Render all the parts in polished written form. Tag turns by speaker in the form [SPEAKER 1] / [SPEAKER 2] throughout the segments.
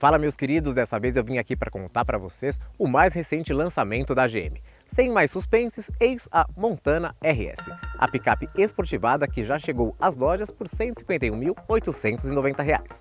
[SPEAKER 1] Fala, meus queridos, dessa vez eu vim aqui para contar para vocês o mais recente lançamento da GM. Sem mais suspenses, eis a Montana RS, a picape esportivada que já chegou às lojas por R$ 151.890.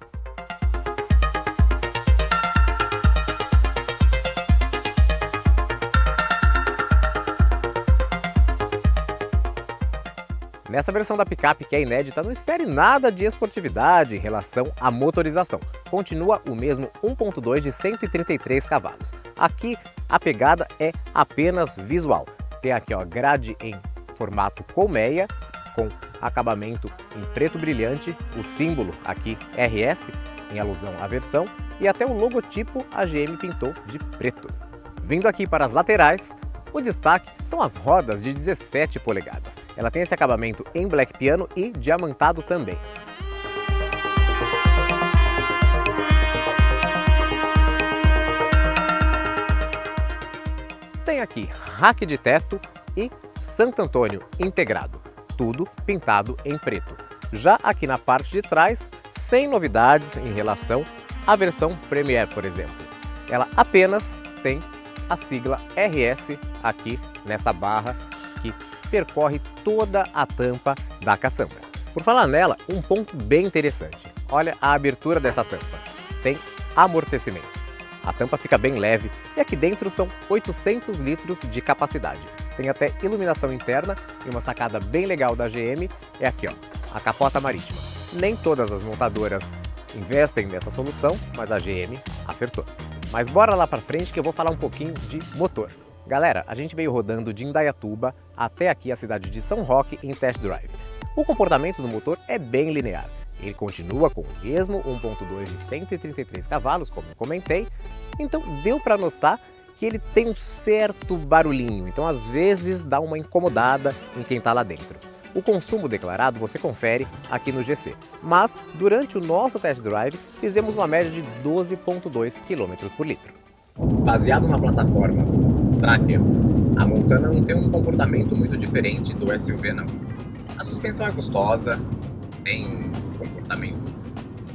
[SPEAKER 1] Nessa versão da picape, que é inédita, não espere nada de esportividade em relação à motorização. Continua o mesmo 1.2 de 133 cavalos. Aqui a pegada é apenas visual. Tem aqui grade em formato colmeia, com acabamento em preto brilhante, o símbolo aqui RS, em alusão à versão, e até o logotipo a GM pintou de preto. Vindo aqui para as laterais, o destaque são as rodas de 17 polegadas. Ela tem esse acabamento em black piano e diamantado também. Tem aqui rack de teto e Santo Antônio integrado, tudo pintado em preto. Já aqui na parte de trás, sem novidades em relação à versão Premier, por exemplo. Ela apenas tem a sigla RS aqui nessa barra que percorre toda a tampa da caçamba. Por falar nela, um ponto bem interessante. Olha a abertura dessa tampa. Tem amortecimento. A tampa fica bem leve e aqui dentro são 800 litros de capacidade. Tem até iluminação interna e uma sacada bem legal da GM é aqui, a capota marítima. Nem todas as montadoras investem nessa solução, mas a GM acertou. Mas bora lá para frente que eu vou falar um pouquinho de motor. Galera, a gente veio rodando de Indaiatuba até aqui a cidade de São Roque em test drive. O comportamento do motor é bem linear. Ele continua com o mesmo 1.2 de 133 cavalos, como eu comentei, então deu para notar que ele tem um certo barulhinho, então às vezes dá uma incomodada em quem está lá dentro. O consumo declarado você confere aqui no GC, mas durante o nosso test drive fizemos uma média de 12,2 km por litro. Baseado na plataforma Tracker, a Montana não tem um comportamento muito diferente do SUV não. A suspensão é gostosa, tem um comportamento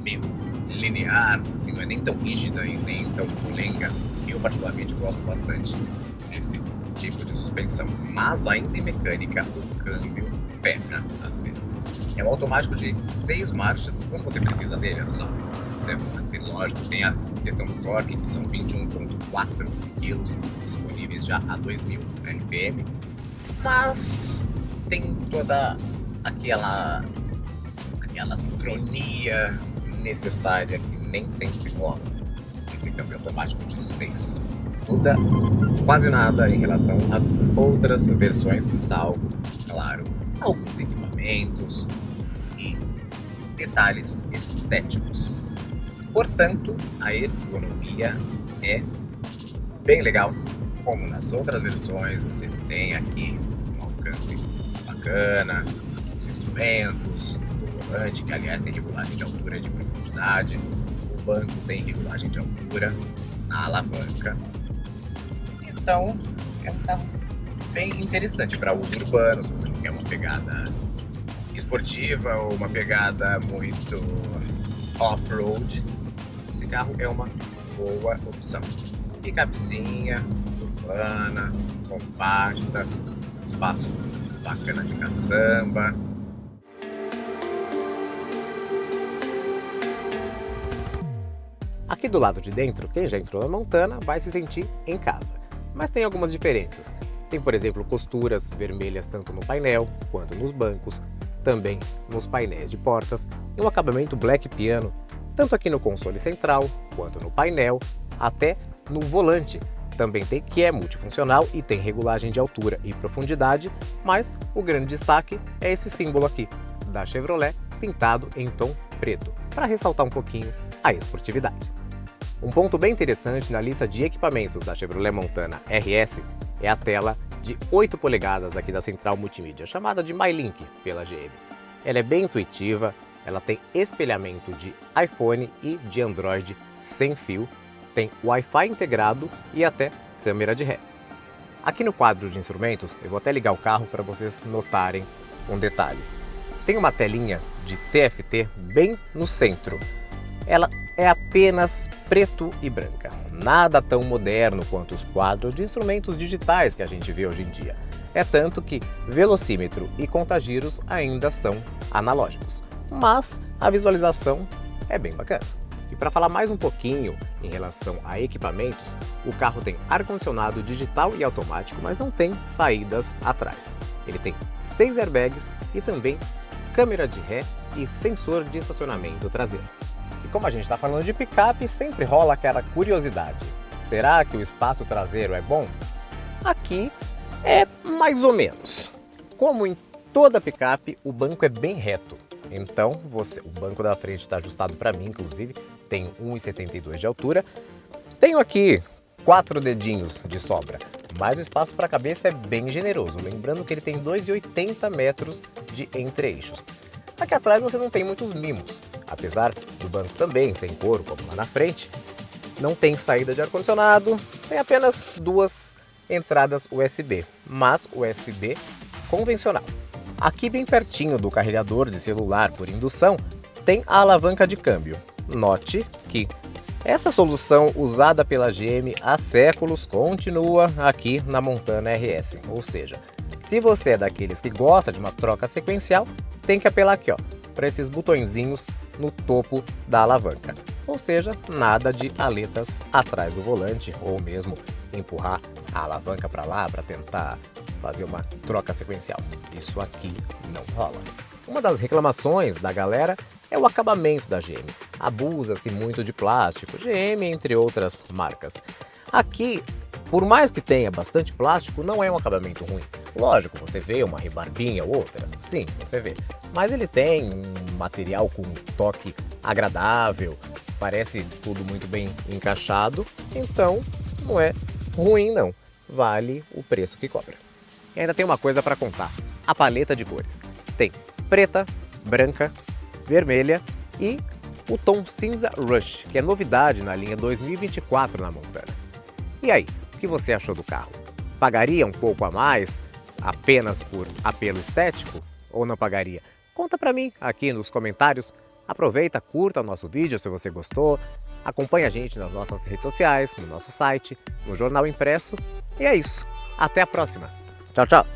[SPEAKER 1] meio linear, assim, não é nem tão rígida e nem tão molenga. Eu particularmente gosto bastante desse tipo de suspensão, mas ainda em mecânica o câmbio pega às vezes. É um automático de 6 marchas, como você precisa dele, é só. Lógico, tem a questão do torque, que são 21,4 kg disponíveis já a 2.000 RPM, mas tem toda aquela sincronia necessária que nem sempre rola esse câmbio automático de 6. Muda quase nada em relação às outras versões, salvo, claro, alguns equipamentos e detalhes estéticos. Portanto, a ergonomia é bem legal. Como nas outras versões, você tem aqui um alcance bacana, os instrumentos, o volante, que aliás tem regulagem de altura e de profundidade, o banco tem regulagem de altura, na alavanca. Então, é um carro bem interessante para uso urbano, se você não quer uma pegada esportiva ou uma pegada muito off-road. Esse carro é uma boa opção. Picapezinha, urbana, compacta, espaço bacana de caçamba. Aqui do lado de dentro, quem já entrou na Montana vai se sentir em casa. Mas tem algumas diferenças. Tem, por exemplo, costuras vermelhas tanto no painel quanto nos bancos, também nos painéis de portas e um acabamento black piano, tanto aqui no console central quanto no painel, até no volante. Também tem, que é multifuncional e tem regulagem de altura e profundidade, mas o grande destaque é esse símbolo aqui, da Chevrolet, pintado em tom preto, para ressaltar um pouquinho a esportividade. Um ponto bem interessante na lista de equipamentos da Chevrolet Montana RS é a tela de 8 polegadas aqui da central multimídia, chamada de MyLink pela GM. Ela é bem intuitiva, ela tem espelhamento de iPhone e de Android sem fio, tem Wi-Fi integrado e até câmera de ré. Aqui no quadro de instrumentos, eu vou até ligar o carro para vocês notarem um detalhe. Tem uma telinha de TFT bem no centro. Ela é apenas preto e branca. Nada tão moderno quanto os quadros de instrumentos digitais que a gente vê hoje em dia. É tanto que velocímetro e contagiros ainda são analógicos. Mas a visualização é bem bacana. E para falar mais um pouquinho em relação a equipamentos, o carro tem ar-condicionado digital e automático, mas não tem saídas atrás. Ele tem 6 airbags e também câmera de ré e sensor de estacionamento traseiro. E como a gente está falando de picape, sempre rola aquela curiosidade. Será que o espaço traseiro é bom? Aqui é mais ou menos. Como em toda picape, o banco é bem reto. Então, o banco da frente está ajustado para mim, inclusive, tem 1,72 de altura. Tenho aqui 4 dedinhos de sobra, mas o espaço para a cabeça é bem generoso. Lembrando que ele tem 2,80 metros de entre-eixos. Aqui atrás você não tem muitos mimos, apesar do banco também sem couro, como lá na frente. Não tem saída de ar-condicionado, tem apenas 2 entradas USB, mas USB convencional. Aqui bem pertinho do carregador de celular por indução, tem a alavanca de câmbio. Note que essa solução usada pela GM há séculos continua aqui na Montana RS. Ou seja, se você é daqueles que gosta de uma troca sequencial, tem que apelar aqui, para esses botõezinhos no topo da alavanca. Ou seja, nada de aletas atrás do volante ou mesmo empurrar a alavanca para lá para tentar fazer uma troca sequencial. Isso aqui não rola. Uma das reclamações da galera é o acabamento da GM. Abusa-se muito de plástico, GM entre outras marcas. Aqui, por mais que tenha bastante plástico, não é um acabamento ruim. Lógico, você vê uma rebarbinha ou outra, sim, você vê. Mas ele tem um material com um toque agradável, parece tudo muito bem encaixado, então não é ruim não, vale o preço que cobra. E ainda tem uma coisa para contar, a paleta de cores. Tem preta, branca, vermelha e o tom cinza Rush, que é novidade na linha 2024 na Montana. E aí, o que você achou do carro? Pagaria um pouco a mais apenas por apelo estético ou não pagaria? Conta pra mim aqui nos comentários. Aproveita, curta o nosso vídeo se você gostou, acompanhe a gente nas nossas redes sociais, no nosso site, no jornal impresso. E é isso. Até a próxima. Tchau, tchau.